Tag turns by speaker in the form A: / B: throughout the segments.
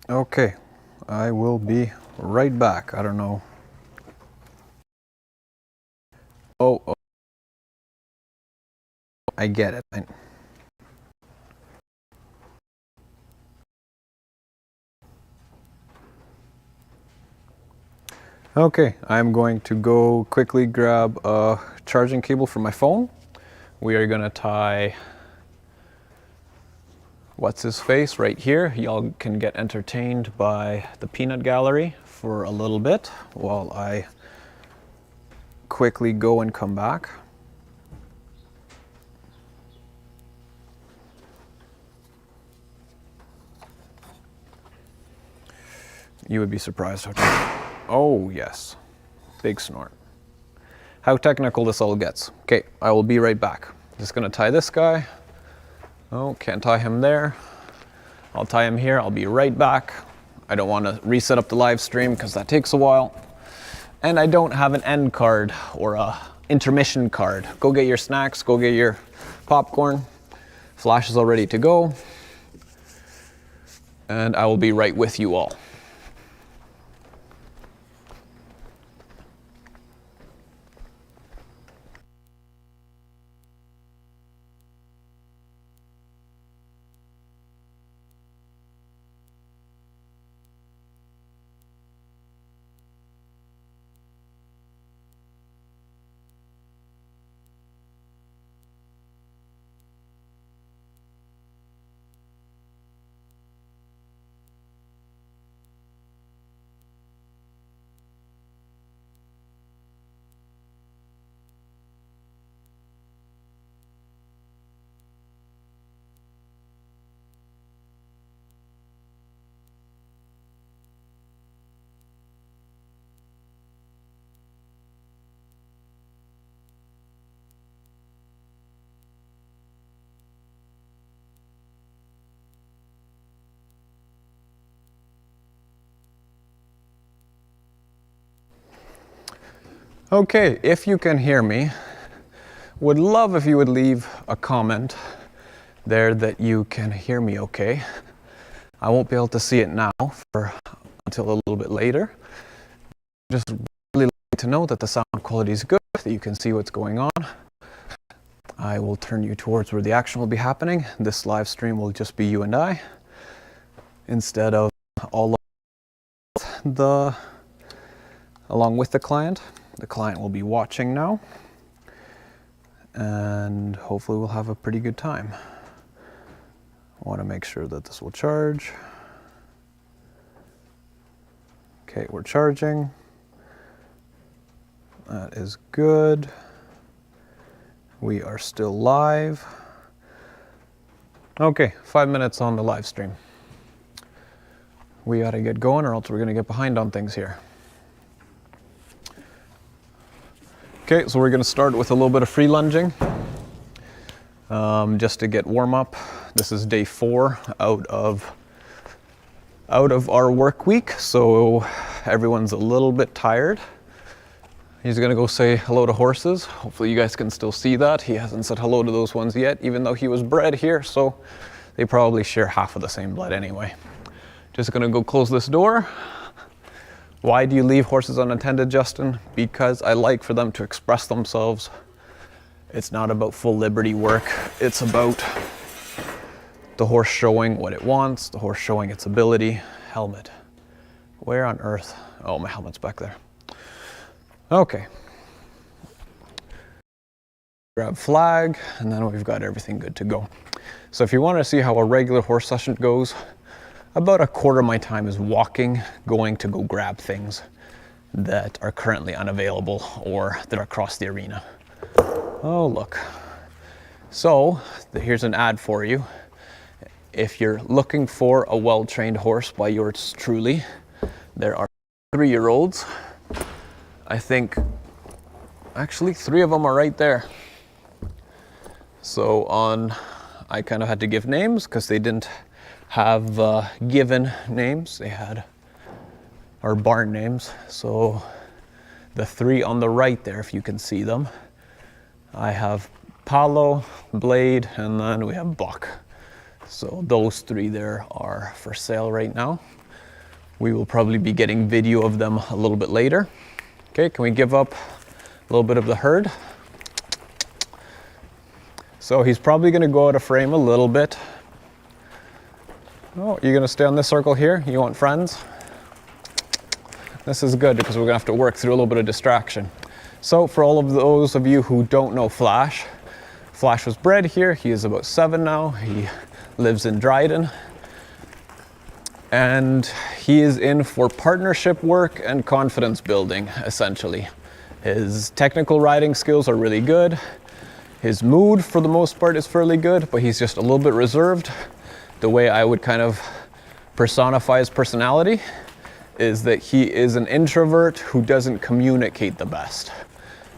A: Okay, I will be right back. I don't know. Oh, I get it. Okay, I'm going to go quickly grab a charging cable for my phone. We are going to tie what's his face right here. Y'all can get entertained by the peanut gallery for a little bit while I quickly go and come back. You would be surprised how oh yes, big snort. How technical this all gets. Okay, I will be right back. Just gonna tie this guy. Oh, can't tie him there. I'll tie him here, I'll be right back. I don't wanna reset up the live stream because that takes a while. And I don't have an end card or a intermission card. Go get your snacks, go get your popcorn. Flash is all ready to go. And I will be right with you all. Okay, if you can hear me, would love if you would leave a comment there that you can hear me okay. I won't be able to see it now until a little bit later. Just really like to know that the sound quality is good, that you can see what's going on. I will turn you towards where the action will be happening. This live stream will just be you and I, instead of all of along with the client. The client will be watching now, and hopefully we'll have a pretty good time. I want to make sure that this will charge. Okay, we're charging. That is good. We are still live. Okay, 5 minutes on the live stream. We gotta get going or else we're gonna get behind on things here. Okay, so we're gonna start with a little bit of free lunging. Just to get warm up. This is day 4 out of our work week, so everyone's a little bit tired. He's gonna go say hello to horses. Hopefully you guys can still see that. He hasn't said hello to those ones yet, even though he was bred here, so they probably share half of the same blood anyway. Just gonna go close this door. Why do you leave horses unattended, Justin? Because I like for them to express themselves. It's not about full liberty work. It's about the horse showing what it wants, the horse showing its ability. Helmet. Where on earth? Oh, my helmet's back there. Okay. Grab flag, and then we've got everything good to go. So if you want to see how a regular horse session goes, about a quarter of my time is walking, going to go grab things that are currently unavailable or that are across the arena. Oh, look. So here's an ad for you. If you're looking for a well-trained horse by yours truly, there are 3-year-olds. I think, actually 3 of them are right there. So I kind of had to give names because they didn't have given names. They had our barn names. So the 3 on the right there, if you can see them, I have Palo, Blade, and then we have Buck. So those 3 there are for sale right now. We will probably be getting video of them a little bit later. Okay, can we give up a little bit of the herd? So he's probably going to go out of frame a little bit. Oh, you're going to stay on this circle here? You want friends? This is good because we're going to have to work through a little bit of distraction. So for all of those of you who don't know Flash, Flash was bred here. He is about 7 now. He lives in Dryden. And he is in for partnership work and confidence building, essentially. His technical riding skills are really good. His mood, for the most part, is fairly good, but he's just a little bit reserved. The way I would kind of personify his personality is that he is an introvert who doesn't communicate the best.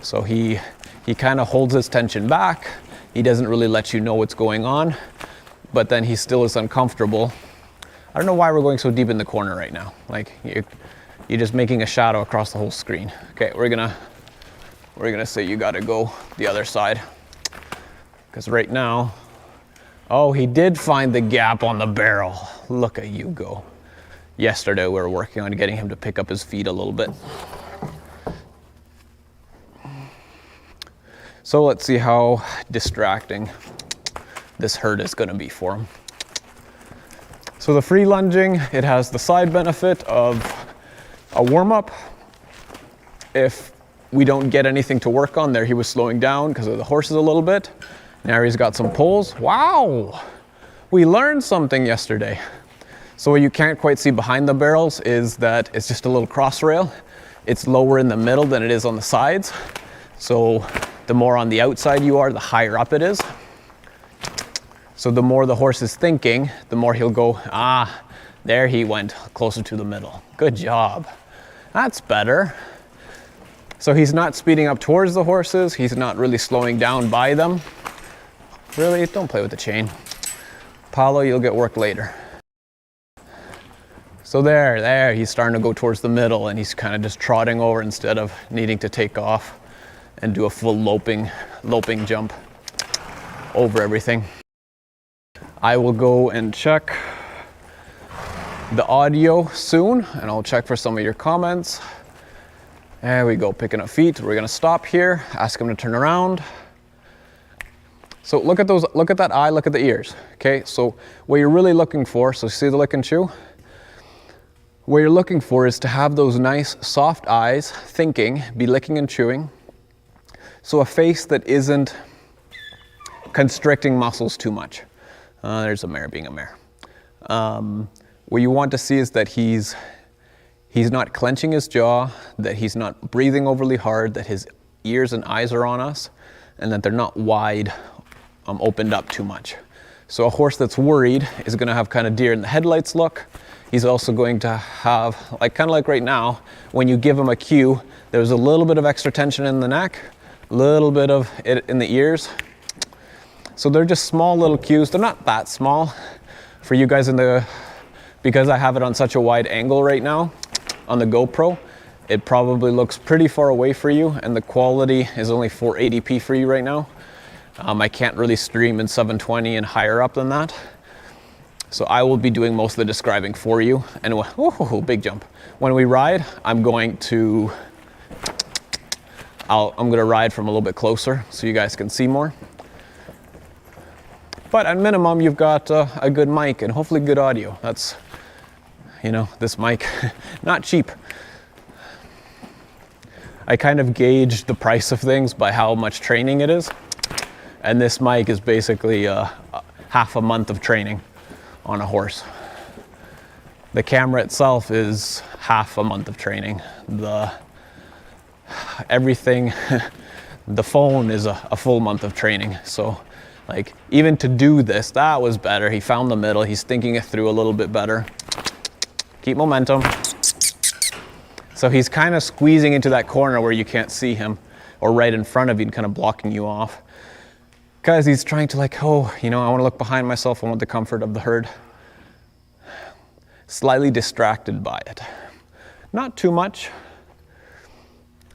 A: So he kind of holds his tension back. He doesn't really let you know what's going on, but then he still is uncomfortable. I don't know why we're going so deep in the corner right now. Like you're just making a shadow across the whole screen. Okay, we're gonna say you gotta go the other side. Because right now, oh, he did find the gap on the barrel. Look at you go. Yesterday we were working on getting him to pick up his feet a little bit. So let's see how distracting this herd is gonna be for him. So the free lunging, it has the side benefit of a warm-up. If we don't get anything to work on there, he was slowing down because of the horses a little bit. Now he's got some poles. Wow, we learned something yesterday. So what you can't quite see behind the barrels is that it's just a little cross rail. It's lower in the middle than it is on the sides. So the more on the outside you are, the higher up it is. So the more the horse is thinking, the more he'll go, ah, there he went closer to the middle. Good job. That's better. So he's not speeding up towards the horses. He's not really slowing down by them. Really, don't play with the chain. Paulo, you'll get work later. So there, he's starting to go towards the middle and he's kind of just trotting over instead of needing to take off and do a full loping jump over everything. I will go and check the audio soon and I'll check for some of your comments. There we go, picking up feet. We're gonna stop here, ask him to turn around. So look at those, look at that eye, look at the ears. Okay, so what you're really looking for, so see the lick and chew? What you're looking for is to have those nice soft eyes, thinking, be licking and chewing. So a face that isn't constricting muscles too much. There's a mare being a mare. What you want to see is that he's not clenching his jaw, that he's not breathing overly hard, that his ears and eyes are on us, and that they're not wide, opened up too much. So a horse that's worried is going to have kind of deer in the headlights look. He's also going to have, kind of like right now, when you give him a cue, there's a little bit of extra tension in the neck, a little bit of it in the ears. So they're just small little cues. They're not that small for you guys because I have it on such a wide angle right now on the GoPro. It probably looks pretty far away for you and the quality is only 480p for you right now. I can't really stream in 720 and higher up than that. So I will be doing most of the describing for you. And oh, big jump. When we ride, I'm going to ride from a little bit closer so you guys can see more. But at minimum, you've got a good mic and hopefully good audio. That's, this mic, not cheap. I kind of gauge the price of things by how much training it is. And this mic is basically half a month of training on a horse. The camera itself is half a month of training. Everything, the phone is a full month of training. So even to do this, that was better. He found the middle. He's thinking it through a little bit better. Keep momentum. So he's kind of squeezing into that corner where you can't see him or right in front of you and kind of blocking you off. Because he's trying to I want to look behind myself. I want the comfort of the herd. Slightly distracted by it. Not too much.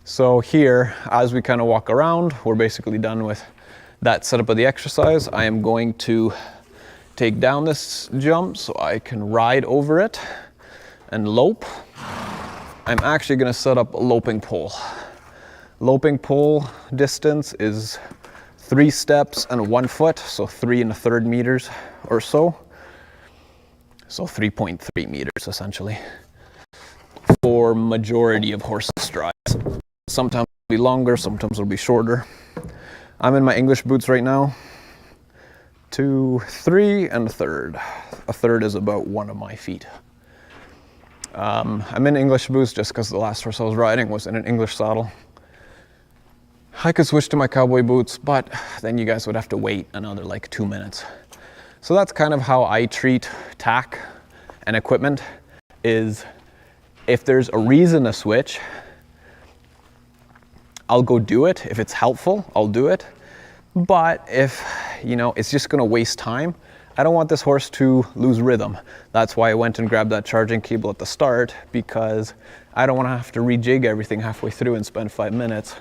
A: So here, as we kind of walk around, we're basically done with that setup of the exercise. I am going to take down this jump so I can ride over it and lope, I'm actually going to set up a loping pole. Loping pole distance is 3 steps and 1 foot, so 3 1/3 meters or so. So 3.3 meters essentially for majority of horse strides. Sometimes it'll be longer, sometimes it'll be shorter. I'm in my English boots right now. 2, 3 1/3. 1/3 is about 1 of my feet. I'm in English boots just because the last horse I was riding was in an English saddle. I could switch to my cowboy boots, but then you guys would have to wait another like 2 minutes. So that's kind of how I treat tack and equipment, is if there's a reason to switch, I'll go do it. If it's helpful, I'll do it. But if, you know, it's just gonna waste time, I don't want this horse to lose rhythm. That's why I went and grabbed that charging cable at the start, because I don't wanna have to rejig everything halfway through and spend 5 minutes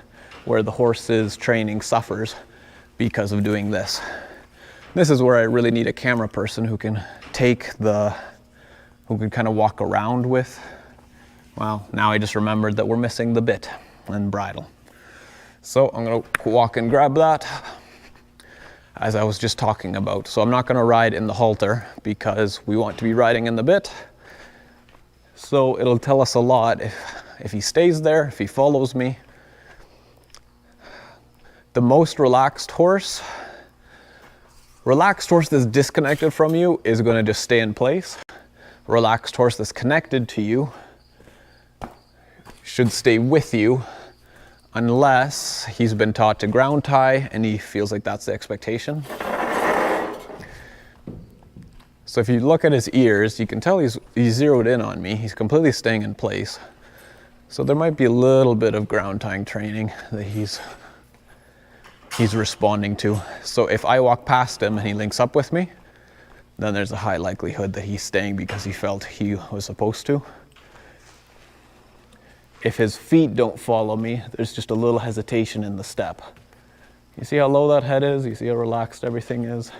A: where the horse's training suffers because of doing this. This is where I really need a camera person who can who can kind of walk around with. Well, now I just remembered that we're missing the bit and bridle. So I'm gonna walk and grab that, as I was just talking about. So I'm not gonna ride in the halter because we want to be riding in the bit. So it'll tell us a lot if he stays there, if he follows me. The most relaxed horse that's disconnected from you is going to just stay in place. Relaxed horse that's connected to you should stay with you unless he's been taught to ground tie and he feels like that's the expectation. So if you look at his ears, you can tell he's zeroed in on me. He's completely staying in place. So there might be a little bit of ground tying training that he's responding to. So if I walk past him and he links up with me, then there's a high likelihood that he's staying because he felt he was supposed to. If his feet don't follow me, there's just a little hesitation in the step. You see how low that head is? You see how relaxed everything is?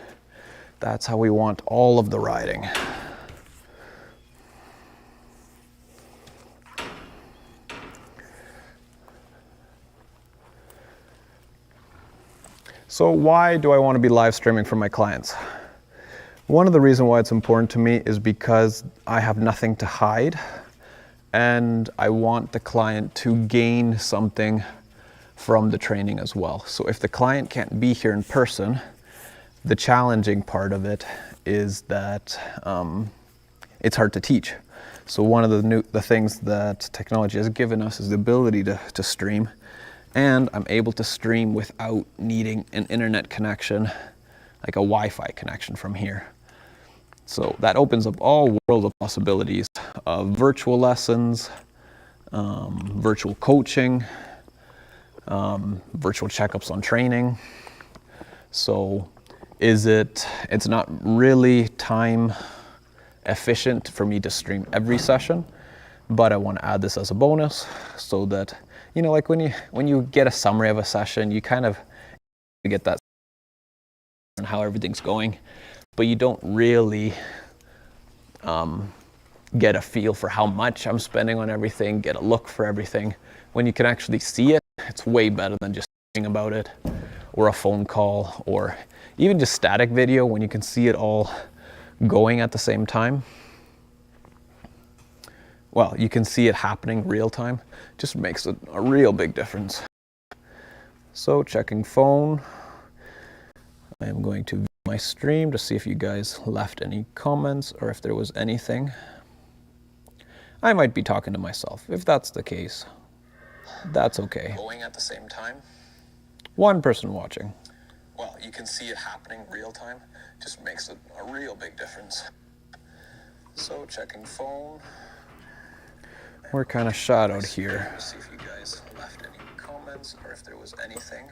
A: That's how we want all of the riding. So why do I want to be live streaming for my clients? One of the reasons why it's important to me is because I have nothing to hide, and I want the client to gain something from the training as well. So if the client can't be here in person, the challenging part of it is that it's hard to teach. So one of the things that technology has given us is the ability to stream. And I'm able to stream without needing an internet connection, like a Wi-Fi connection from here. So that opens up all world of possibilities of virtual lessons, virtual coaching, virtual checkups on training. So it's not really time efficient for me to stream every session, but I want to add this as a bonus so that, you know, like when you get a summary of a session, you kind of get that and how everything's going, but you don't really get a feel for how much I'm spending on everything, get a look for everything. When you can actually see it, it's way better than just thinking about it, or a phone call, or even just static video when you can see it all going at the same time. Well, you can see it happening real time. Just makes a real big difference. So checking phone. I am going to view my stream to see if you guys left any comments or if there was anything. I might be talking to myself. If that's the case, that's okay. Going at the same time. One person watching. Well, you can see it happening real time. Just makes a real big difference. So checking phone. We're kind of shadowed here. See if you guys left any comments or if there was anything.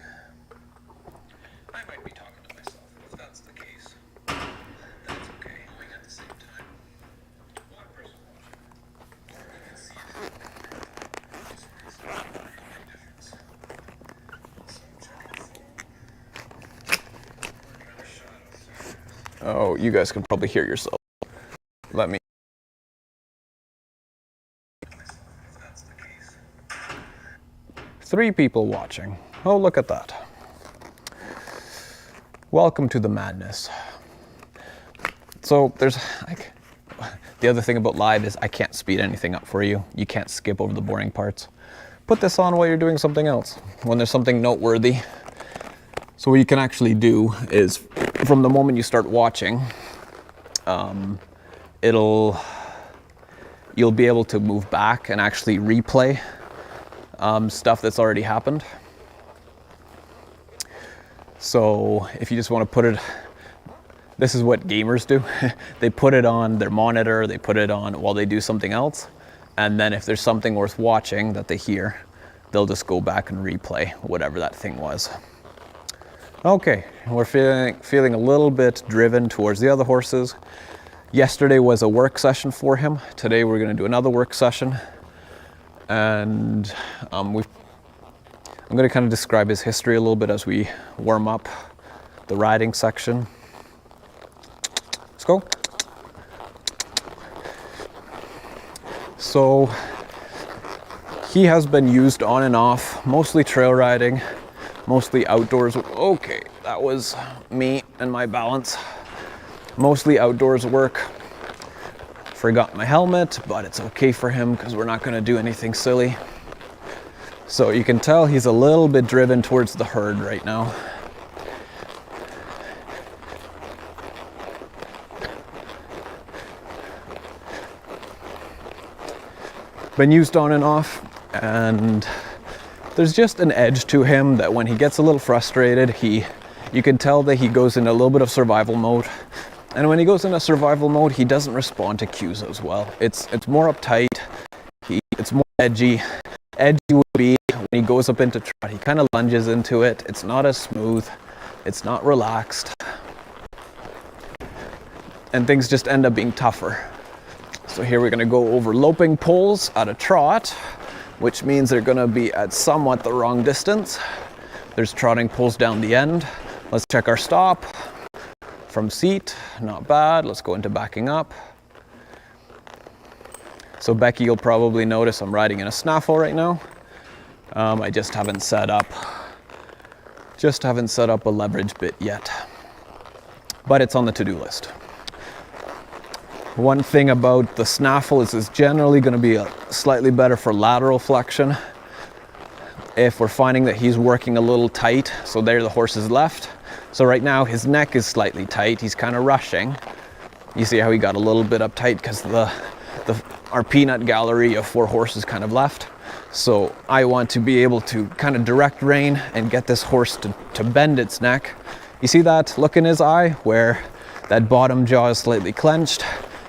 A: I might be talking to myself. If that's the case, that's okay. Going at the same time. One person watching. You can see it happening. Just makes a real big difference. So checking phone. We're kind of shadowed. Oh, you guys can probably hear yourself. Let me 3 people watching. Oh, look at that. Welcome to the madness. So there's like, the other thing about live is I can't speed anything up for you. You can't skip over the boring parts. Put this on while you're doing something else, when there's something noteworthy. So what you can actually do is, from the moment you start watching, you'll be able to move back and actually replay stuff that's already happened. So if you just want to put it, this is what gamers do. They put it on their monitor, they put it on while they do something else, and then if there's something worth watching that they hear, they'll just go back and replay whatever that thing was. Okay, we're feeling a little bit driven towards the other horses. Yesterday was a work session for him. Today we're going to do another work session, and I'm going to kind of describe his history a little bit as we warm up the riding section. Let's go. So he has been used on and off, mostly trail riding, mostly outdoors. Okay, that was me and my balance. Mostly outdoors work. Forgot my helmet, but it's okay for him because we're not going to do anything silly. So you can tell he's a little bit driven towards the herd right now. Been used on and off, and there's just an edge to him that when he gets a little frustrated, you can tell that he goes in a little bit of survival mode. And when he goes into survival mode, he doesn't respond to cues as well. It's more uptight, it's more edgy. Edgy would be when he goes up into trot, he kind of lunges into it. It's not as smooth, it's not relaxed, and things just end up being tougher. So here we're going to go over loping poles at a trot, which means they're going to be at somewhat the wrong distance. There's trotting poles down the end. Let's check our stop. From seat, not bad. Let's go into backing up. So Becky, you'll probably notice I'm riding in a snaffle right now. I just haven't set up a leverage bit yet, but it's on the to-do list. One thing about the snaffle is it's generally going to be slightly better for lateral flexion. If we're finding that he's working a little tight, so there the horse is left. So right now his neck is slightly tight, he's kind of rushing. You see how he got a little bit uptight because our peanut gallery of 4 horses kind of left. So I want to be able to kind of direct rein and get this horse to bend its neck. You see that look in his eye where that bottom jaw is slightly clenched?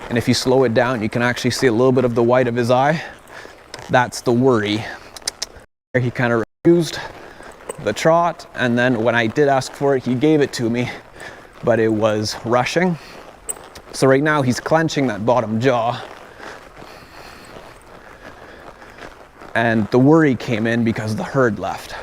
A: And if you slow it down, you can actually see a little bit of the white of his eye. That's the worry. He kind of refused the trot, and then when I did ask for it, he gave it to me, but it was rushing. So right now he's clenching that bottom jaw. And the worry came in because the herd left.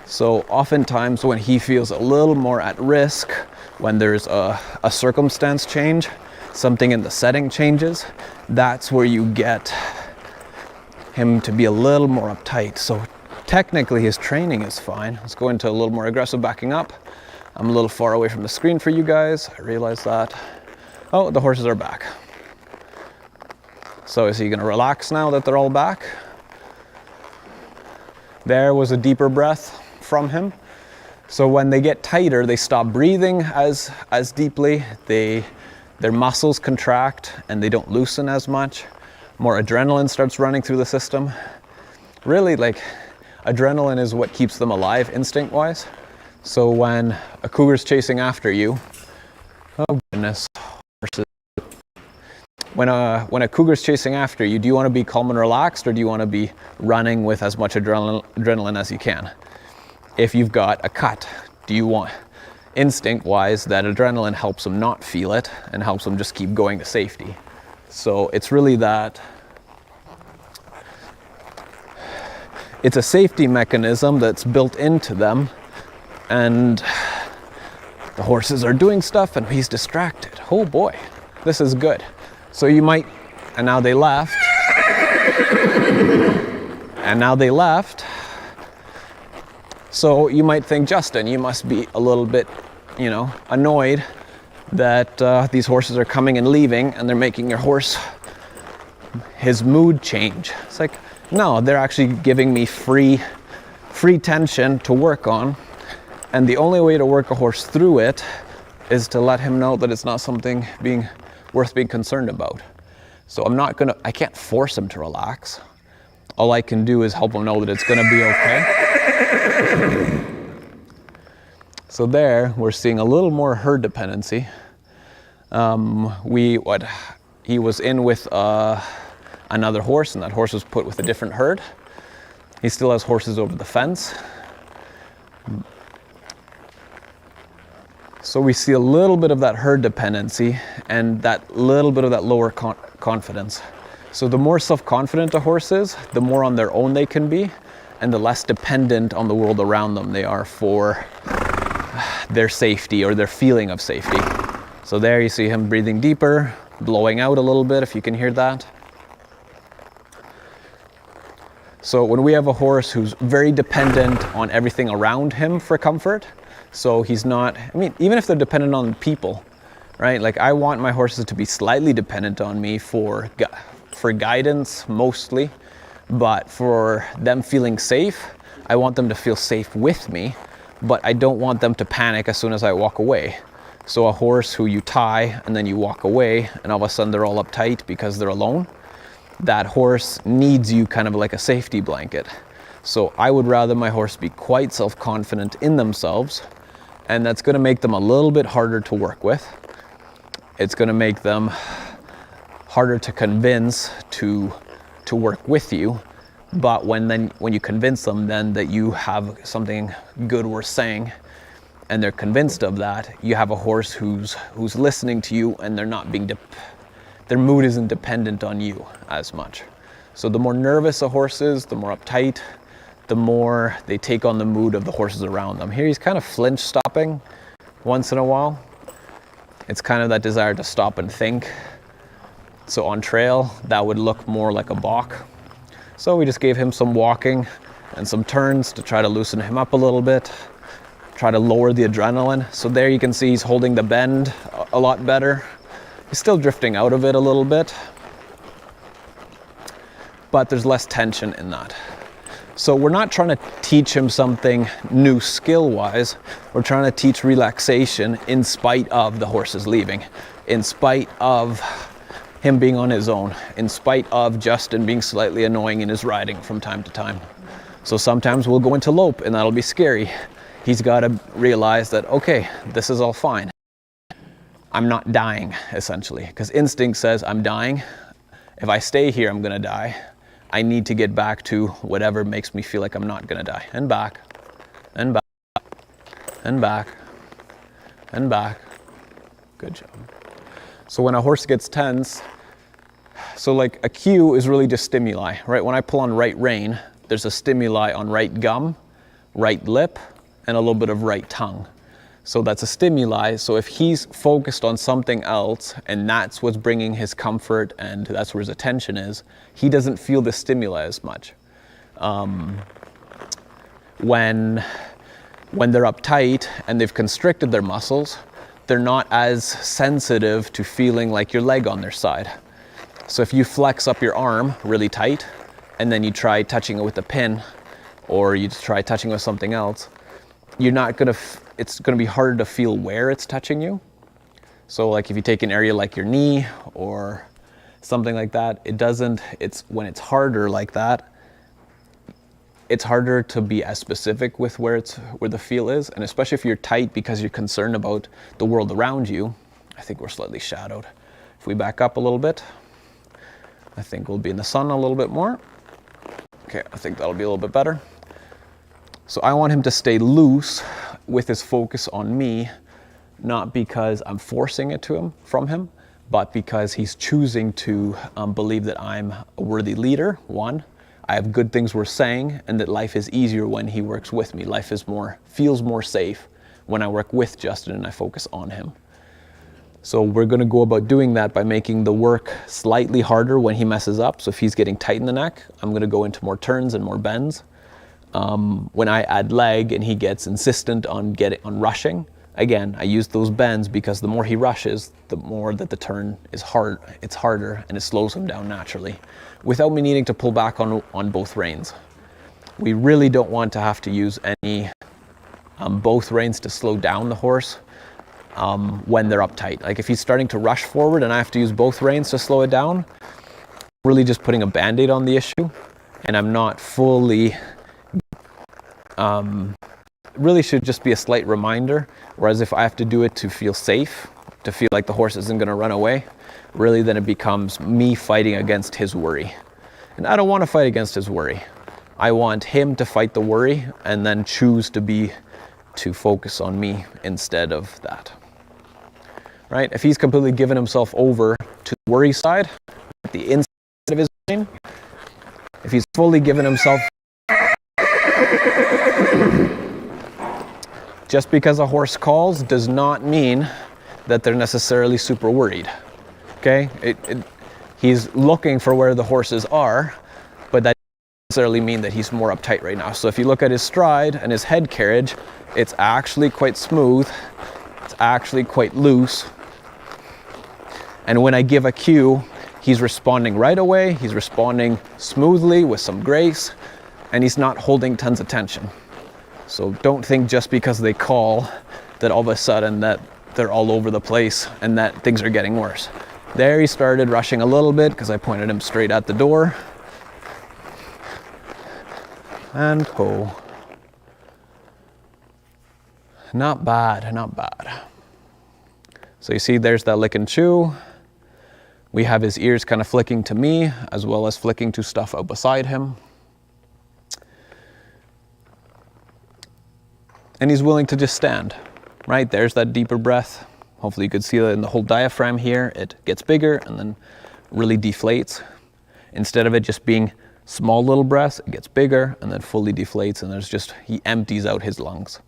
A: So oftentimes when he feels a little more at risk, when there's a circumstance change, something in the setting changes, that's where you get him to be a little more uptight. So technically his training is fine. Let's go into a little more aggressive backing up. I'm a little far away from the screen for you guys. I realize that. Oh, the horses are back. So is he gonna relax now that they're all back? There was a deeper breath from him. So when they get tighter, they stop breathing as deeply. Their muscles contract and they don't loosen as much. More adrenaline starts running through the system. Really, like, adrenaline is what keeps them alive instinct-wise. So when a cougar's chasing after you, oh goodness, horses. When a cougar's chasing after you, do you want to be calm and relaxed, or do you want to be running with as much adrenaline as you can? If you've got a cut, do you want, instinct-wise, that adrenaline helps them not feel it and helps them just keep going to safety. So it's really that, it's a safety mechanism that's built into them, and the horses are doing stuff and he's distracted. Oh boy, this is good. So you might, and now they left, and now they left, So you might think, Justin, you must be a little bit, annoyed that these horses are coming and leaving and they're making your horse, his mood change. It's like, no, they're actually giving me free tension to work on. And the only way to work a horse through it is to let him know that it's not something worth being concerned about. So I can't force him to relax. All I can do is help him know that it's gonna be okay. So there, we're seeing a little more herd dependency. He was in with another horse, and that horse was put with a different herd. He still has horses over the fence. So we see a little bit of that herd dependency and that little bit of that lower confidence. So the more self-confident a horse is, the more on their own they can be, and the less dependent on the world around them they are for their safety or their feeling of safety. So there you see him breathing deeper, blowing out a little bit, if you can hear that. So when we have a horse who's very dependent on everything around him for comfort, so he's not, even if they're dependent on people, right? Like I want my horses to be slightly dependent on me for guidance mostly, but for them feeling safe, I want them to feel safe with me, but I don't want them to panic as soon as I walk away. So a horse who you tie and then you walk away and all of a sudden they're all uptight because they're alone, that horse needs you kind of like a safety blanket. So I would rather my horse be quite self-confident in themselves, and that's going to make them a little bit harder to work with. It's going to make them harder to convince to work with you. But when you convince them then that you have something good worth saying, and they're convinced of that, you have a horse who's listening to you, and they're not being their mood isn't dependent on you as much. So the more nervous a horse is, the more uptight, the more they take on the mood of the horses around them. Here he's kind of flinch stopping once in a while. It's kind of that desire to stop and think. So on trail, that would look more like a balk. So we just gave him some walking and some turns to try to loosen him up a little bit, try to lower the adrenaline. So there you can see he's holding the bend a lot better. He's still drifting out of it a little bit, but there's less tension in that. So we're not trying to teach him something new skill-wise. We're trying to teach relaxation in spite of the horses leaving, in spite of him being on his own, in spite of Justin being slightly annoying in his riding from time to time. So sometimes we'll go into lope and that'll be scary. He's got to realize that, okay, this is all fine. I'm not dying, essentially, because instinct says I'm dying. If I stay here, I'm gonna die. I need to get back to whatever makes me feel like I'm not gonna die. And back, and back, and back, and back. Good job. So when a horse gets tense, so like a cue is really just stimuli, right? When I pull on right rein, there's a stimuli on right gum, right lip, and a little bit of right tongue. So that's a stimuli. So if he's focused on something else and that's what's bringing his comfort and that's where his attention is, he doesn't feel the stimuli as much. When they're uptight and they've constricted their muscles, they're not as sensitive to feeling like your leg on their side. So if you flex up your arm really tight and then you try touching it with a pin or you try touching it with something else, it's gonna be harder to feel where it's touching you. So like if you take an area like your knee or something like that, when it's harder like that, it's harder to be as specific with where the feel is. And especially if you're tight because you're concerned about the world around you. I think we're slightly shadowed. If we back up a little bit, I think we'll be in the sun a little bit more. Okay, I think that'll be a little bit better. So I want him to stay loose with his focus on me, not because I'm forcing it from him, but because he's choosing to believe that I'm a worthy leader, one. I have good things worth saying, and that life is easier when he works with me. Life feels more safe when I work with Justin and I focus on him. So we're gonna go about doing that by making the work slightly harder when he messes up. So if he's getting tight in the neck, I'm gonna go into more turns and more bends.
B: When I add leg and he gets insistent on rushing, again, I use those bends because the more he rushes, the more that the turn is hard. It's harder and it slows him down naturally, without me needing to pull back on both reins. We really don't want to have to use any both reins to slow down the horse when they're uptight. Like if he's starting to rush forward and I have to use both reins to slow it down, really just putting a band-aid on the issue, and I'm not fully, really should just be a slight reminder, whereas if I have to do it to feel safe, to feel like the horse isn't going to run away, really then it becomes me fighting against his worry. And I don't want to fight against his worry. I want him to fight the worry and then choose to focus on me instead of that. Right? If he's completely given himself over to the worry side, the inside of his brain, if he's fully given himself, just because a horse calls does not mean that they're necessarily super worried. Okay? He's looking for where the horses are, but that doesn't necessarily mean that he's more uptight right now. So if you look at his stride and his head carriage, it's actually quite smooth. It's actually quite loose. And when I give a cue, he's responding right away. He's responding smoothly with some grace, and he's not holding tons of tension. So don't think just because they call that all of a sudden that they're all over the place and that things are getting worse. There he started rushing a little bit because I pointed him straight at the door. And ho. Not bad, not bad. So you see there's that lick and chew. We have his ears kind of flicking to me as well as flicking to stuff out beside him. And he's willing to just stand, right? There's that deeper breath. Hopefully you could see that in the whole diaphragm here. It gets bigger and then really deflates. Instead of it just being small little breaths, it gets bigger and then fully deflates, and he empties out his lungs.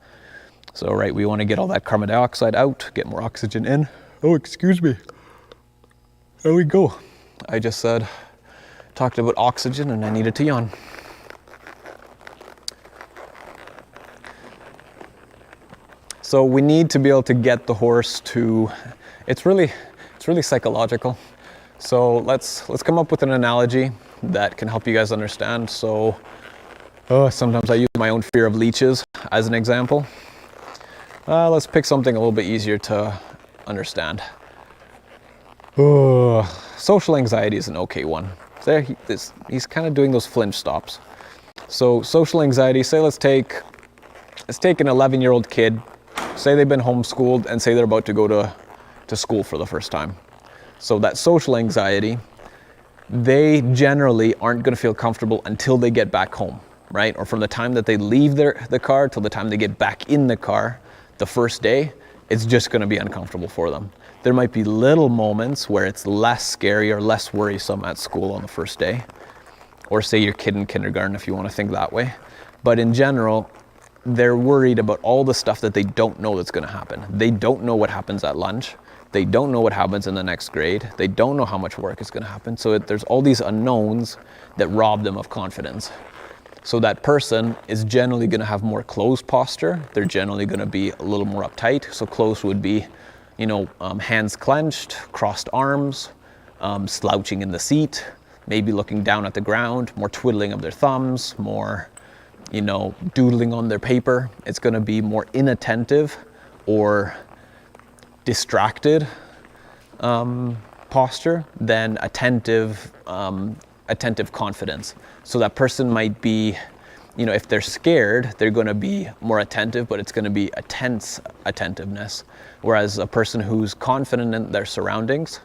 B: So, right, we want to get all that carbon dioxide out, get more oxygen in. Oh, excuse me. There we go. I just talked about oxygen and I needed to yawn. So we need to be able to get the horse to, it's really psychological. So let's come up with an analogy that can help you guys understand. So sometimes I use my own fear of leeches as an example. Let's pick something a little bit easier to understand. Social anxiety is an okay one. There he's kind of doing those flinch stops. So social anxiety, say let's take an 11-year-old kid, say they've been homeschooled and say they're about to go to school for the first time. So that social anxiety, they generally aren't going to feel comfortable until they get back home, right? Or from the time that they leave the car till the time they get back in the car the first day, it's just going to be uncomfortable for them. There might be little moments where it's less scary or less worrisome at school on the first day, or say your kid in kindergarten if you want to think that way. But in general, they're worried about all the stuff that they don't know that's going to happen. They don't know what happens at lunch. They don't know what happens in the next grade. They don't know how much work is going to happen. So there's all these unknowns that rob them of confidence. So that person is generally going to have more closed posture. They're generally going to be a little more uptight. So closed would be, hands clenched, crossed arms, slouching in the seat, maybe looking down at the ground, more twiddling of their thumbs, more doodling on their paper. It's going to be more inattentive or distracted posture than attentive confidence. So that person might be, if they're scared, they're going to be more attentive, but it's going to be a tense attentiveness. Whereas a person who's confident in their surroundings,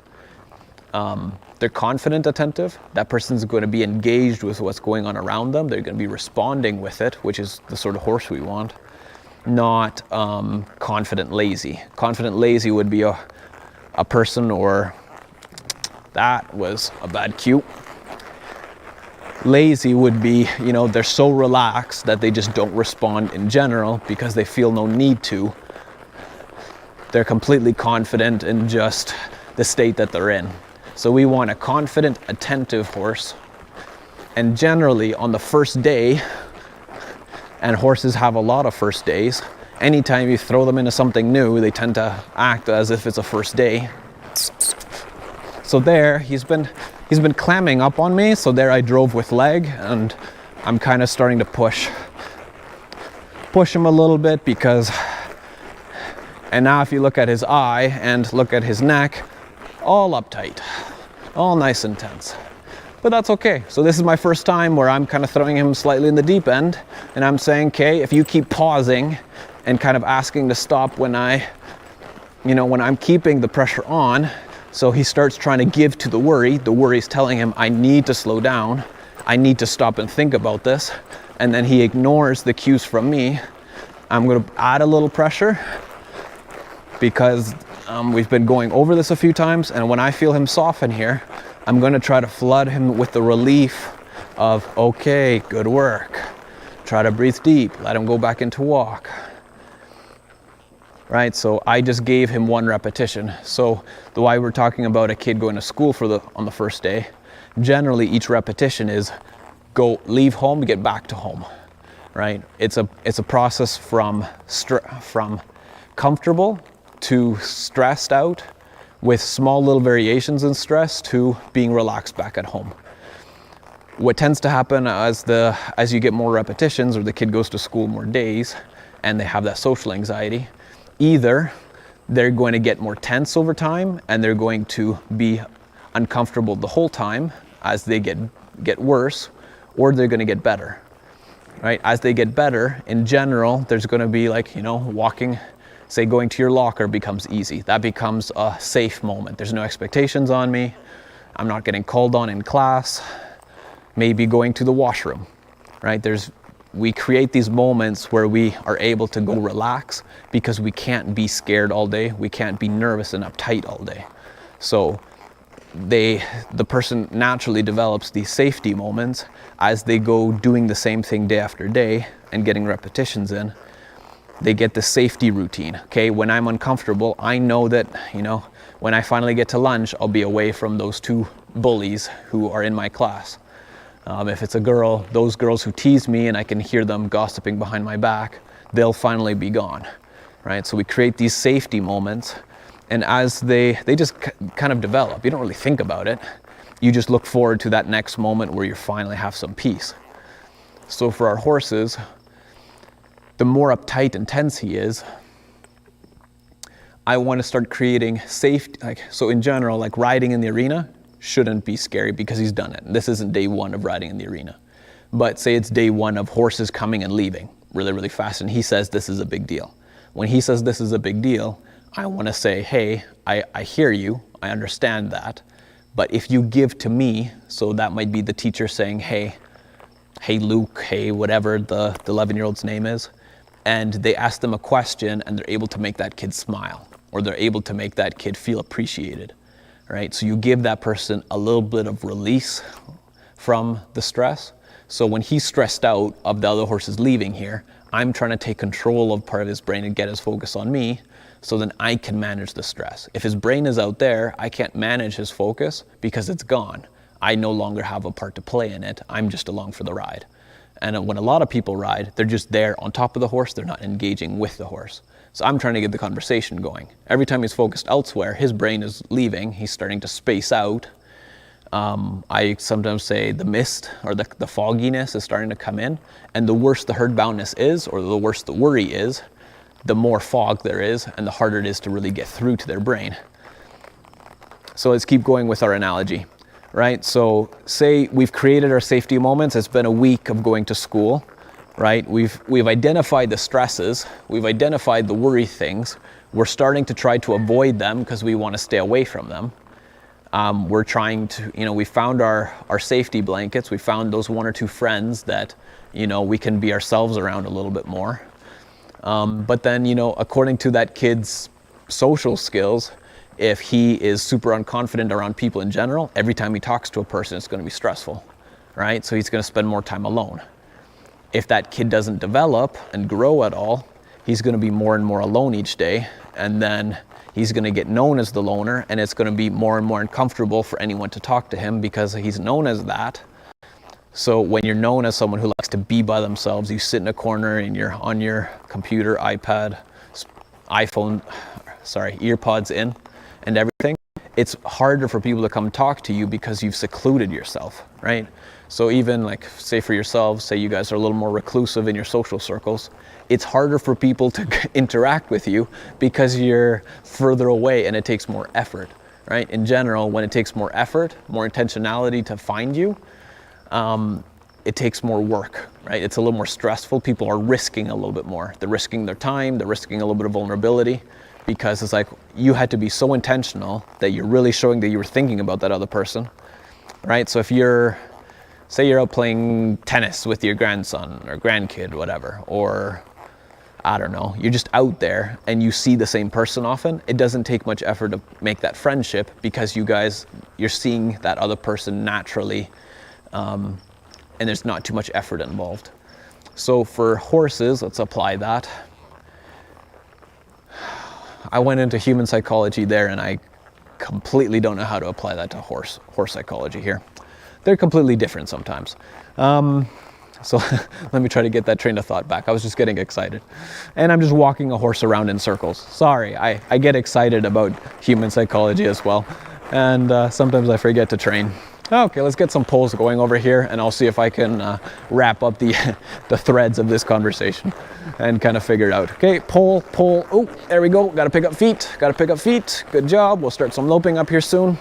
B: they're confident attentive, that person's going to be engaged with what's going on around them. They're going to be responding with it, which is the sort of horse we want, not confident lazy. Confident lazy would be a person, or that was a bad cue. Lazy would be, they're so relaxed that they just don't respond in general because they feel no need to. They're completely confident in just the state that they're in. So we want a confident, attentive horse. And generally on the first day, And horses have a lot of first days. Anytime you throw them into something new, they tend to act as if it's a first day. So there, he's been clamming up on me. So there I drove with leg, and I'm kind of starting to push him a little bit because, and now if you look at his eye and look at his neck, all uptight, all nice and tense. But that's okay. So this is my first time where I'm kind of throwing him slightly in the deep end, and I'm saying, okay, if you keep pausing and kind of asking to stop when when I'm keeping the pressure on, so he starts trying to give to the worry's telling him, I need to slow down, I need to stop and think about this, and then he ignores the cues from me. I'm going to add a little pressure because we've been going over this a few times, and when I feel him soften here, I'm going to try to flood him with the relief of, okay, good work. Try to breathe deep, let him go back into walk. Right, so I just gave him one repetition. So the way we're talking about a kid going to school on the first day, generally each repetition is leave home, get back to home. Right? It's a process from comfortable to stressed out, with small little variations in stress, to being relaxed back at home. What tends to happen as you get more repetitions, or the kid goes to school more days and they have that social anxiety, either they're going to get more tense over time and they're going to be uncomfortable the whole time as they get worse, or they're going to get better. Right? As they get better, in general, there's going to be walking, say going to your locker becomes easy. That becomes a safe moment. There's no expectations on me. I'm not getting called on in class. Maybe going to the washroom, right? We create these moments where we are able to go relax because we can't be scared all day. We can't be nervous and uptight all day. So the person naturally develops these safety moments as they go doing the same thing day after day and getting repetitions in. They get the safety routine. Okay, when I'm uncomfortable, I know that, when I finally get to lunch, I'll be away from those two bullies who are in my class. If it's a girl, those girls who tease me and I can hear them gossiping behind my back, they'll finally be gone, right? So we create these safety moments, and as they just kind of develop, you don't really think about it. You just look forward to that next moment where you finally have some peace. So for our horses, the more uptight and tense he is, I want to start creating safety. So in general, riding in the arena shouldn't be scary because he's done it. This isn't day one of riding in the arena. But say it's day one of horses coming and leaving really, really fast, and he says this is a big deal. When he says this is a big deal, I want to say, hey, I hear you, I understand that, but if you give to me, so that might be the teacher saying, hey Luke, hey whatever the 11-year-old's name is, and they ask them a question and they're able to make that kid smile, or they're able to make that kid feel appreciated, right? So you give that person a little bit of release from the stress. So when he's stressed out of the other horses leaving here, I'm trying to take control of part of his brain and get his focus on me, so then I can manage the stress. If his brain is out there, I can't manage his focus because it's gone. I no longer have a part to play in it. I'm just along for the ride. And when a lot of people ride, they're just there on top of the horse. They're not engaging with the horse. So I'm trying to get the conversation going. Every time he's focused elsewhere, his brain is leaving. He's starting to space out. I sometimes say the mist or the fogginess is starting to come in. And the worse the herd boundness is, or the worse the worry is, the more fog there is and the harder it is to really get through to their brain. So let's keep going with our analogy, right? So say we've created our safety moments. It's been a week of going to school, right? We've identified the stresses. We've identified the worry things. We're starting to try to avoid them because we want to stay away from them. We're trying to, we found our safety blankets. We found those one or two friends that, we can be ourselves around a little bit more. But then, according to that kid's social skills, if he is super unconfident around people in general, every time he talks to a person, it's going to be stressful, right? So he's going to spend more time alone. If that kid doesn't develop and grow at all, he's going to be more and more alone each day. And then he's going to get known as the loner, and it's going to be more and more uncomfortable for anyone to talk to him because he's known as that. So when you're known as someone who likes to be by themselves, you sit in a corner and you're on your computer, iPad, iPhone, earpods in and everything, it's harder for people to come talk to you because you've secluded yourself, right? So even like, say for yourselves, say you guys are a little more reclusive in your social circles, it's harder for people to interact with you because you're further away and it takes more effort, right? In general, when it takes more effort, more intentionality to find you, it takes more work, right? It's a little more stressful. People are risking a little bit more. They're risking their time, they're risking a little bit of vulnerability, because it's like you had to be so intentional that you're really showing that you were thinking about that other person, right? So if say you're out playing tennis with your grandson or grandkid, whatever, or I don't know, you're just out there and you see the same person often, it doesn't take much effort to make that friendship because you're seeing that other person naturally, and there's not too much effort involved. So for horses, let's apply that. I went into human psychology there and I completely don't know how to apply that to horse psychology here. They're completely different sometimes. So let me try to get that train of thought back. I was just getting excited. And I'm just walking a horse around in circles. Sorry, I get excited about human psychology as well. And sometimes I forget to train. Okay, let's get some polls going over here and I'll see if I can wrap up the threads of this conversation and kind of figure it out. Okay, poll. Oh, there we go. Gotta pick up feet. Good job. We'll start some loping up here soon.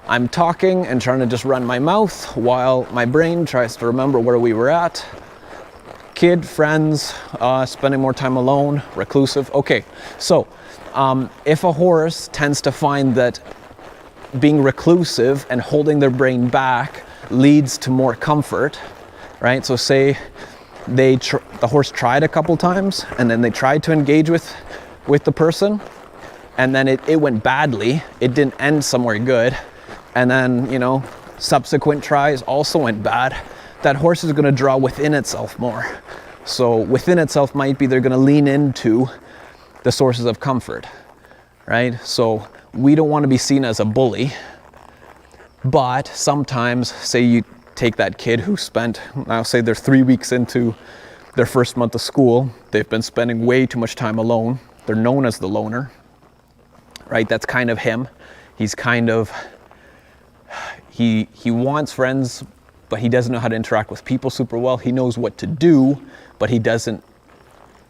B: I'm talking and trying to just run my mouth while my brain tries to remember where we were at. Kid, friends, spending more time alone, reclusive. Okay, so if a horse tends to find that being reclusive and holding their brain back leads to more comfort, right? So say the horse tried a couple times and then they tried to engage with the person and then it went badly. It didn't end somewhere good. And then, subsequent tries also went bad. That horse is going to draw within itself more. So within itself might be they're going to lean into the sources of comfort, right? So we don't want to be seen as a bully, but sometimes, say you take that kid who spent, now say they're 3 weeks into their first month of school, they've been spending way too much time alone. They're known as the loner, right? That's kind of him. He's kind of, he wants friends, but he doesn't know how to interact with people super well. He knows what to do, but he doesn't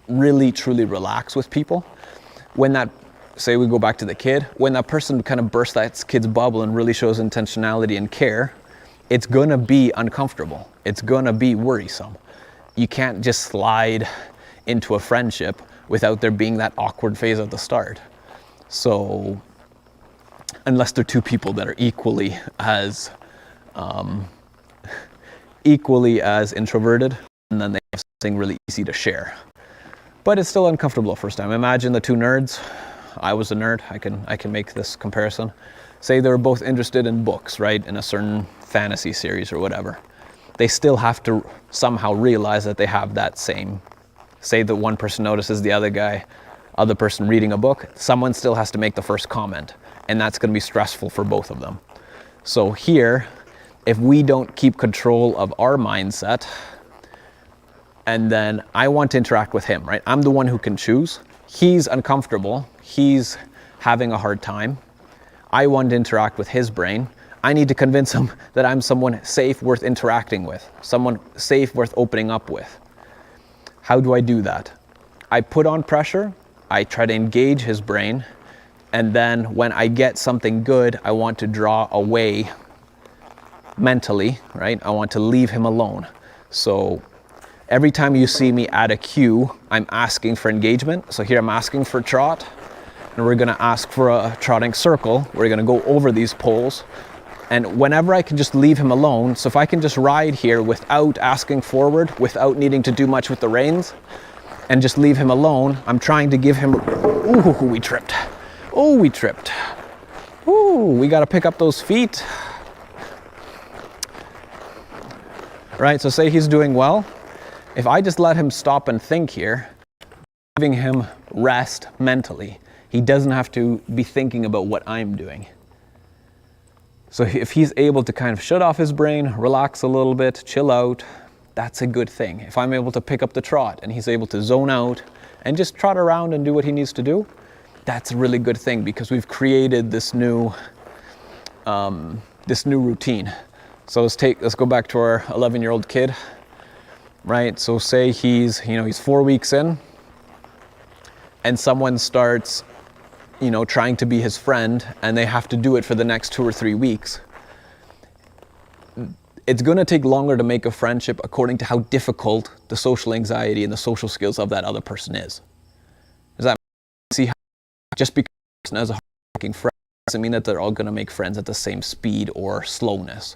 B: really truly relax with people. When that, say we go back to the kid, when that person kind of bursts that kid's bubble and really shows intentionality and care, it's gonna be uncomfortable. It's gonna be worrisome. You can't just slide into a friendship without there being that awkward phase at the start. So, unless they're two people that are equally as introverted, and then they have something really easy to share. But it's still uncomfortable first time. Imagine the two nerds. I was a nerd. I can make this comparison. Say they were both interested in books, right? In a certain fantasy series or whatever. They still have to somehow realize that they have that same. Say that one person notices the other person reading a book. Someone still has to make the first comment, and that's going to be stressful for both of them. So here, if we don't keep control of our mindset, and then I want to interact with him, right? I'm the one who can choose. He's uncomfortable. He's having a hard time. I want to interact with his brain. I need to convince him that I'm someone safe, worth interacting with, someone safe, worth opening up with. How do I do that? I put on pressure. I try to engage his brain. And then when I get something good, I want to draw away mentally, right? I want to leave him alone. So every time you see me add a cue, I'm asking for engagement. So here I'm asking for trot, and we're gonna ask for a trotting circle. We're gonna go over these poles. And whenever I can just leave him alone, so if I can just ride here without asking forward, without needing to do much with the reins, and just leave him alone, I'm trying to give him, ooh, we tripped. Oh, we tripped. Ooh, we gotta pick up those feet. Right, so say he's doing well. If I just let him stop and think here, giving him rest mentally, he doesn't have to be thinking about what I'm doing. So if he's able to kind of shut off his brain, relax a little bit, chill out, that's a good thing. If I'm able to pick up the trot and he's able to zone out and just trot around and do what he needs to do, that's a really good thing, because we've created this new routine. So let's go back to our 11-year-old kid, right? So say he's 4 weeks in, and someone starts, trying to be his friend, and they have to do it for the next 2 or 3 weeks. It's going to take longer to make a friendship according to how difficult the social anxiety and the social skills of that other person is. Does that see how just because a person has a hard-working friend doesn't mean that they're all going to make friends at the same speed or slowness.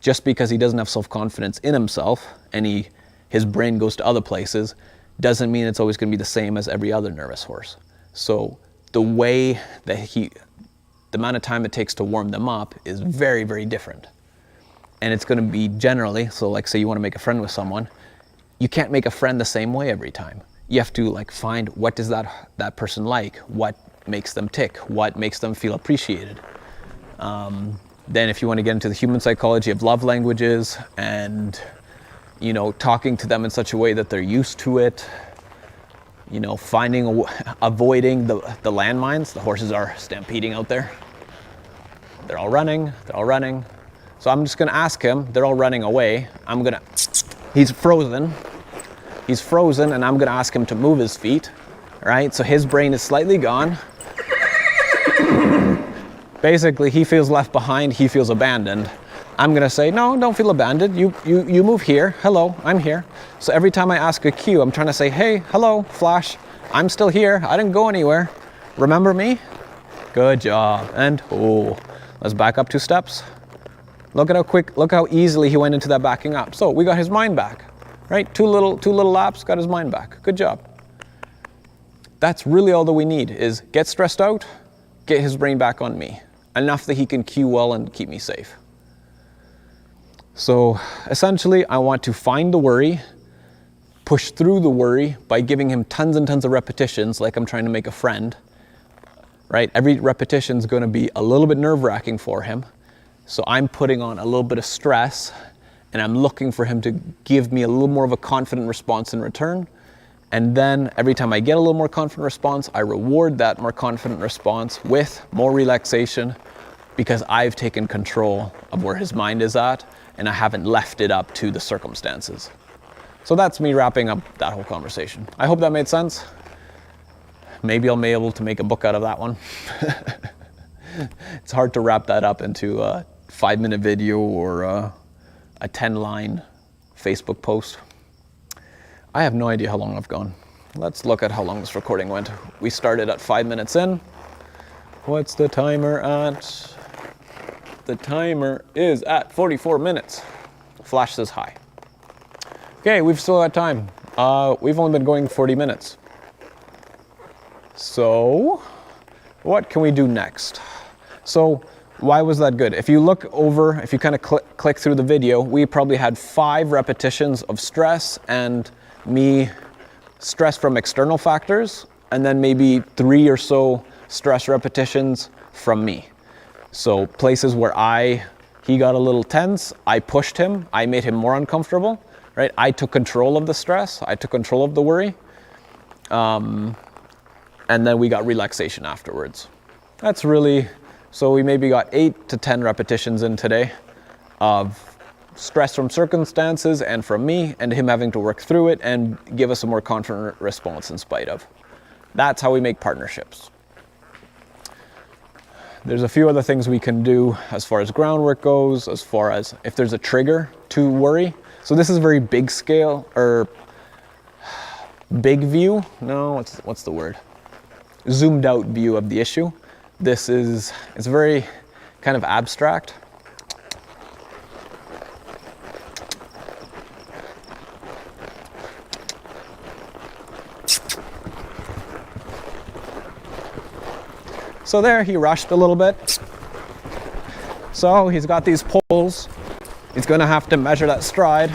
B: Just because he doesn't have self-confidence in himself and his brain goes to other places doesn't mean it's always going to be the same as every other nervous horse. So the way that the amount of time it takes to warm them up is very, very different. And it's going to be generally, so like say you want to make a friend with someone, you can't make a friend the same way every time. You have to find what does that person like, what makes them tick, what makes them feel appreciated. Then if you want to get into the human psychology of love languages and, talking to them in such a way that they're used to it, avoiding the landmines. The horses are stampeding out there. They're all running. So I'm just going to ask him, they're all running away. He's frozen, and I'm going to ask him to move his feet, right? So his brain is slightly gone. Basically, he feels left behind, he feels abandoned. I'm going to say, no, don't feel abandoned. You move here. Hello, I'm here. So every time I ask a cue, I'm trying to say, hey, hello, Flash, I'm still here. I didn't go anywhere. Remember me? Good job. And, let's back up 2 steps. Look how easily he went into that backing up. So we got his mind back, right? Two little laps, got his mind back. Good job. That's really all that we need, is get stressed out, get his brain back on me. Enough that he can cue well and keep me safe. So essentially, I want to find the worry, push through the worry by giving him tons and tons of repetitions, like I'm trying to make a friend, right? Every repetition is going to be a little bit nerve-wracking for him. So I'm putting on a little bit of stress, and I'm looking for him to give me a little more of a confident response in return. And then every time I get a little more confident response, I reward that more confident response with more relaxation, because I've taken control of where his mind is at, and I haven't left it up to the circumstances. So that's me wrapping up that whole conversation. I hope that made sense. Maybe I'll be able to make a book out of that one. It's hard to wrap that up into a 5-minute video or a 10-line Facebook post. I have no idea how long I've gone. Let's look at how long this recording went. We started at 5 minutes in. What's the timer at? The timer is at 44 minutes. Flash says hi. Okay, we've still got time. We've only been going 40 minutes. So, what can we do next? So, why was that good? If you look over, if you kind of click through the video, we probably had 5 repetitions of stress and stress from external factors, and then maybe 3 or so stress repetitions from me. So places where he got a little tense, I pushed him, I made him more uncomfortable, right? I took control of the stress, I took control of the worry, and then we got relaxation afterwards. That's really, so we maybe got 8 to 10 repetitions in today of stress from circumstances and from me, and him having to work through it and give us a more confident response in spite of. That's how we make partnerships. There's a few other things we can do as far as groundwork goes, as far as if there's a trigger to worry. So this is very big scale, or big view. No, what's the word? Zoomed out view of the issue. It's very kind of abstract. So there, he rushed a little bit. So he's got these poles. He's gonna have to measure that stride.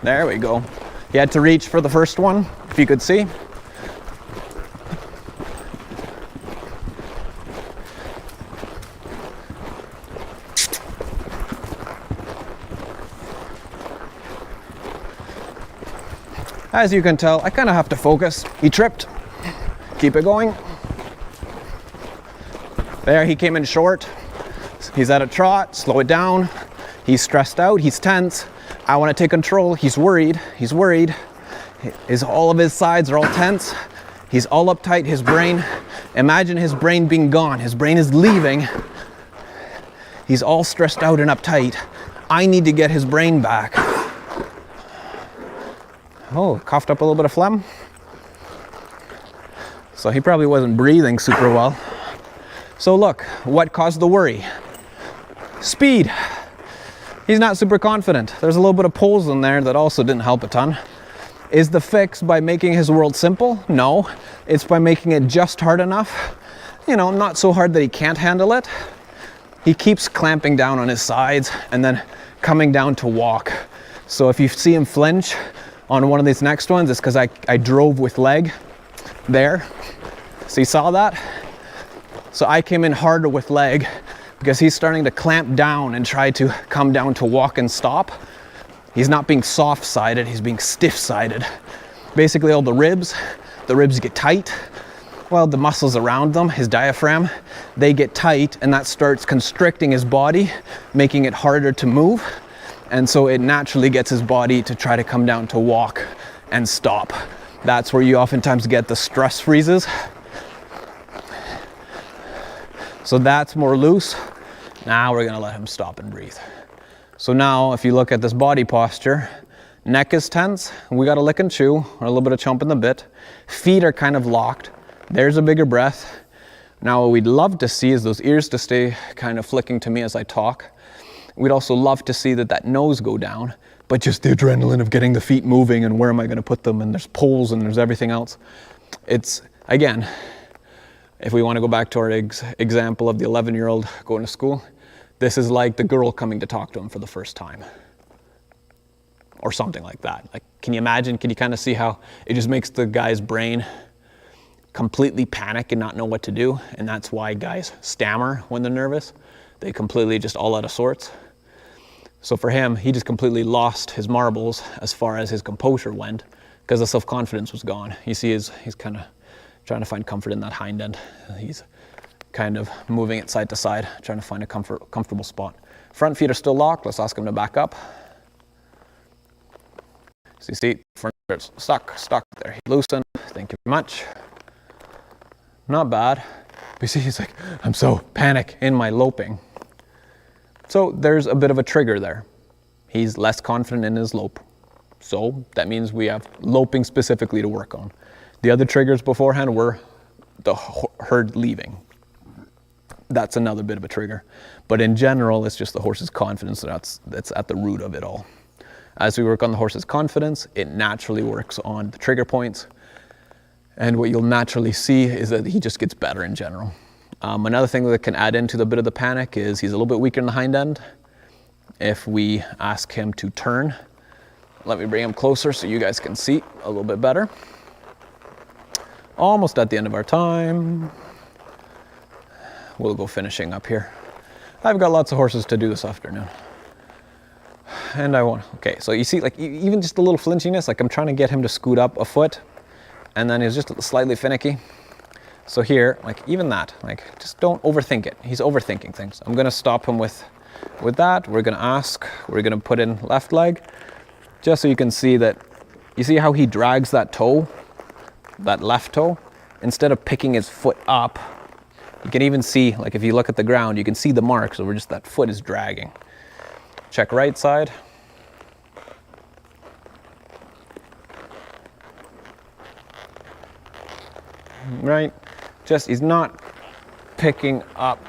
B: There we go. He had to reach for the first one, if you could see. As you can tell, I kind of have to focus. He tripped. Keep it going. There, he came in short. He's at a trot, slow it down. He's stressed out, he's tense. I want to take control, he's worried. All of his sides are all tense. He's all uptight, his brain. Imagine his brain being gone. His brain is leaving. He's all stressed out and uptight. I need to get his brain back. Oh, coughed up a little bit of phlegm. So he probably wasn't breathing super well. So look, what caused the worry? Speed. He's not super confident. There's a little bit of pulls in there that also didn't help a ton. Is the fix by making his world simple? No. It's by making it just hard enough. You know, not so hard that he can't handle it. He keeps clamping down on his sides and then coming down to walk. So if you see him flinch on one of these next ones, it's because I drove with leg there. So you saw that? So I came in harder with leg because he's starting to clamp down and try to come down to walk and stop. He's not being soft-sided, he's being stiff-sided. Basically all the ribs get tight. Well, the muscles around them, his diaphragm, they get tight, and that starts constricting his body, making it harder to move. And so it naturally gets his body to try to come down to walk and stop. That's where you oftentimes get the stress freezes. So that's more loose. Now we're gonna let him stop and breathe. So now if you look at this body posture, neck is tense, we got a lick and chew, or a little bit of chomp in the bit. Feet are kind of locked. There's a bigger breath. Now what we'd love to see is those ears to stay kind of flicking to me as I talk. We'd also love to see that nose go down, but just the adrenaline of getting the feet moving and where am I gonna put them, and there's poles and there's everything else. It's, again, if we wanna go back to our example of the 11-year-old going to school, this is like the girl coming to talk to him for the first time. Or something like that. Like, can you imagine, can you kind of see how it just makes the guy's brain completely panic and not know what to do? And that's why guys stammer when they're nervous. They completely just all out of sorts. So for him, he just completely lost his marbles as far as his composure went because the self-confidence was gone. You see he's kind of trying to find comfort in that hind end. He's kind of moving it side to side, trying to find a comfortable spot. Front feet are still locked. Let's ask him to back up. So you see, front feet are stuck there. He loosened. Thank you very much. Not bad. But you see, he's like, I'm so panic in my loping. So there's a bit of a trigger there. He's less confident in his lope. So that means we have loping specifically to work on. The other triggers beforehand were the herd leaving. That's another bit of a trigger. But in general, it's just the horse's confidence that's at the root of it all. As we work on the horse's confidence, it naturally works on the trigger points. And what you'll naturally see is that he just gets better in general. Another thing that can add into the bit of the panic is he's a little bit weaker in the hind end. If we ask him to turn, let me bring him closer so you guys can see a little bit better. Almost at the end of our time. We'll go finishing up here. I've got lots of horses to do this afternoon. And I won't. Okay, so you see, like, even just a little flinchiness, like I'm trying to get him to scoot up a foot, and then he's just slightly finicky. So here, like even that, like just don't overthink it. He's overthinking things. I'm gonna stop him with that. We're gonna put in left leg, just so you can see that, you see how he drags that toe, that left toe, instead of picking his foot up. You can even see, like if you look at the ground, you can see the marks over just that foot is dragging. Check right side. Right, just he's not picking up.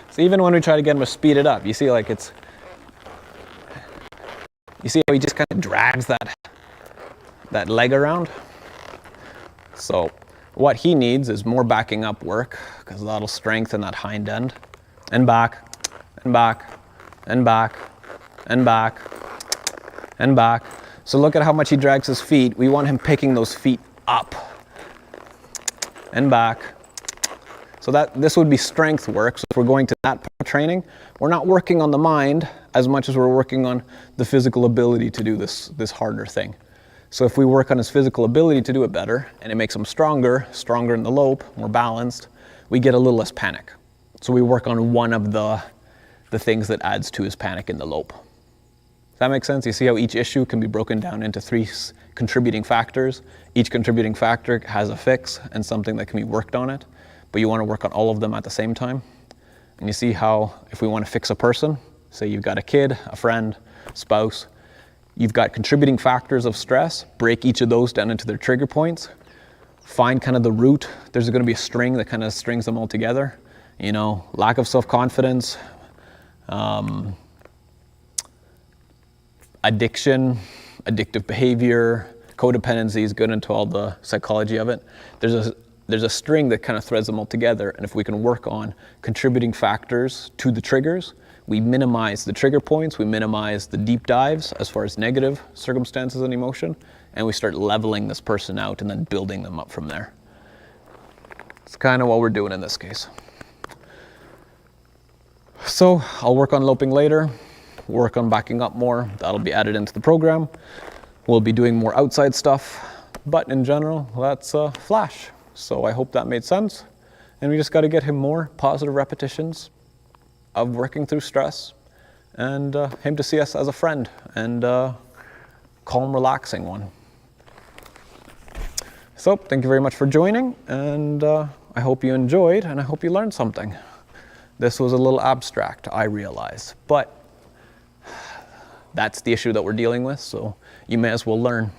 B: So even when we try to get him to speed it up, you see like it's, you see how he just kind of drags that leg around? So what he needs is more backing up work, because that'll strengthen that hind end. And back, and back, and back, and back, and back. So look at how much he drags his feet. We want him picking those feet up and back. So this would be strength work. So if we're going to that training, we're not working on the mind as much as we're working on the physical ability to do this harder thing. So if we work on his physical ability to do it better, and it makes him stronger in the lope, more balanced, we get a little less panic. So we work on one of the things that adds to his panic in the lope. Does that make sense? You see how each issue can be broken down into 3 contributing factors. Each contributing factor has a fix and something that can be worked on it, but you want to work on all of them at the same time. And you see how if we want to fix a person, say you've got a kid, a friend, spouse, you've got contributing factors of stress, break each of those down into their trigger points, find kind of the root. There's going to be a string that kind of strings them all together. You know, lack of self-confidence, addiction, addictive behavior, codependency is good into all the psychology of it. There's a string that kind of threads them all together, and if we can work on contributing factors to the triggers, we minimize the trigger points, we minimize the deep dives as far as negative circumstances and emotion, and we start leveling this person out and then building them up from there. It's kind of what we're doing in this case. So I'll work on loping later, work on backing up more. That'll be added into the program. We'll be doing more outside stuff, but in general, that's Flash. So I hope that made sense. And we just got to get him more positive repetitions of working through stress, and him to see us as a friend and calm, relaxing one. So thank you very much for joining, and I hope you enjoyed, and I hope you learned something. This was a little abstract, I realize, but that's the issue that we're dealing with, so you may as well learn.